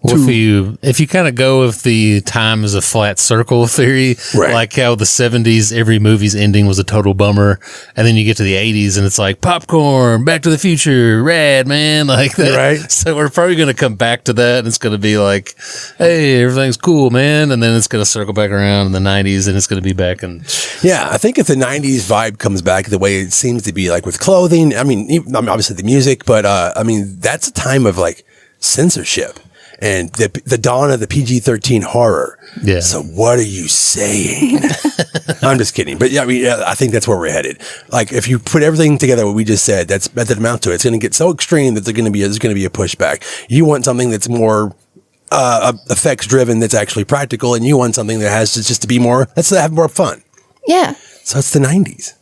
Speaker 4: Well, if you kind of go with the time as a flat circle theory, like how the 70s, every movie's ending was a total bummer, and then you get to the 80s and it's like popcorn, Back to the Future, rad, man, like that.
Speaker 1: Right.
Speaker 4: So we're probably going to come back to that, and it's going to be like, hey, everything's cool, man, and then it's going to circle back around in the 90s, and it's going to be back. And
Speaker 1: yeah, I think if the 90s vibe comes back the way it seems to be, like with clothing, I mean obviously the music, but that's a time of like censorship. And the dawn of the PG-13 horror.
Speaker 4: Yeah.
Speaker 1: So what are you saying? I'm just kidding. But yeah, I think that's where we're headed. Like if you put everything together, what we just said, that's the amount to it. It's going to get so extreme that there's going to be a pushback. You want something that's more effects driven, that's actually practical, and you want something that has to just to be more. Let's have more fun.
Speaker 2: Yeah.
Speaker 1: So it's the 90s.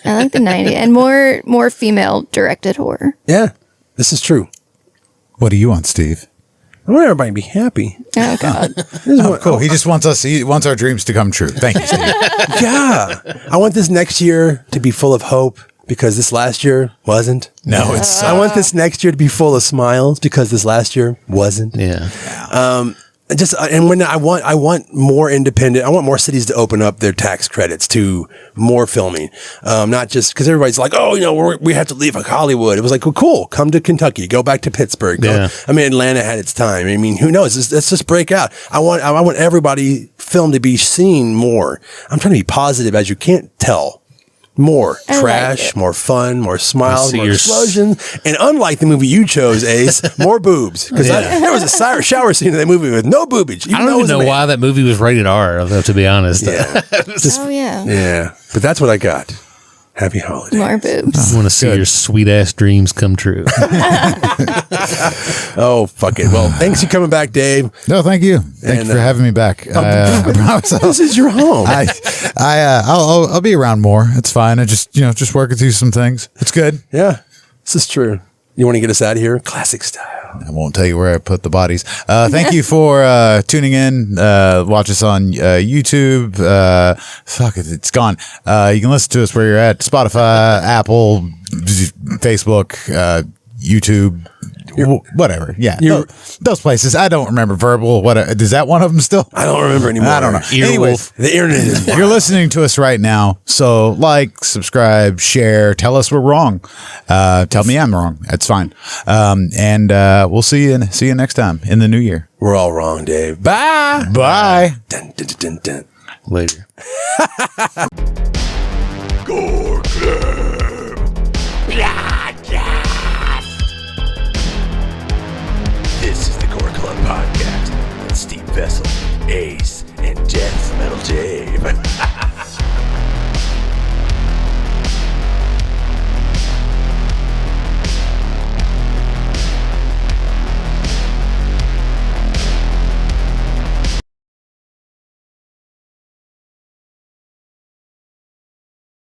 Speaker 2: I like the 90s and more female directed horror.
Speaker 1: Yeah, this is
Speaker 3: What do you want, Steve?
Speaker 1: I want everybody to be happy.
Speaker 2: Oh God.
Speaker 3: Cool. He just wants our dreams to come true. Thank you, Steve.
Speaker 1: Yeah. I want this next year to be full of hope because this last year wasn't.
Speaker 3: No, it's
Speaker 1: I want this next year to be full of smiles because this last year wasn't.
Speaker 4: yeah.
Speaker 1: just and when I want more independent. I want more cities to open up their tax credits to more filming, not just because everybody's like, oh, we have to leave Hollywood. It was like, well, cool, come to Kentucky, go back to Pittsburgh.
Speaker 4: Yeah.
Speaker 1: I mean, Atlanta had its time. I mean, who knows? Let's just break out. I want everybody film to be seen more. I'm trying to be positive, as you can't tell. More trash, more fun, more smiles, more explosions. And unlike the movie you chose, Ace, more boobs. Because there was a shower scene in that movie with no boobage.
Speaker 4: I don't even know why that movie was rated R, though, to be honest.
Speaker 1: Yeah. Yeah. But that's what I got. Happy holidays.
Speaker 2: More boobs.
Speaker 4: I want to see your sweet ass dreams come true.
Speaker 1: Oh, fuck it. Well, thanks for coming back, Dave.
Speaker 3: No, thank you. Thank you for having me back. I promise
Speaker 1: this is your home.
Speaker 3: I'll be around more. It's fine. I just working through some things. It's good.
Speaker 1: Yeah, this is true. You want to get us out of here? Classic style.
Speaker 3: I won't tell you where I put the bodies. Thank you for tuning in. Watch us on YouTube. Fuck it, it's gone. You can listen to us where you're at. Spotify, Apple, Facebook, YouTube, whatever. Yeah, those places. I don't remember. Verbal. What is that? One of them still?
Speaker 1: I don't remember anymore.
Speaker 3: I don't know. Anyways,
Speaker 1: the internet is.
Speaker 3: You're listening to us right now, so like, subscribe, share, tell us we're wrong. Tell me I'm wrong. That's fine. And we'll see you next time in the new year.
Speaker 1: We're all wrong, Dave. Bye.
Speaker 3: Bye.
Speaker 1: Dun, dun, dun, dun.
Speaker 4: Later.
Speaker 1: Gore Club. This is the Gore Club podcast with Steve Vessell, Ace,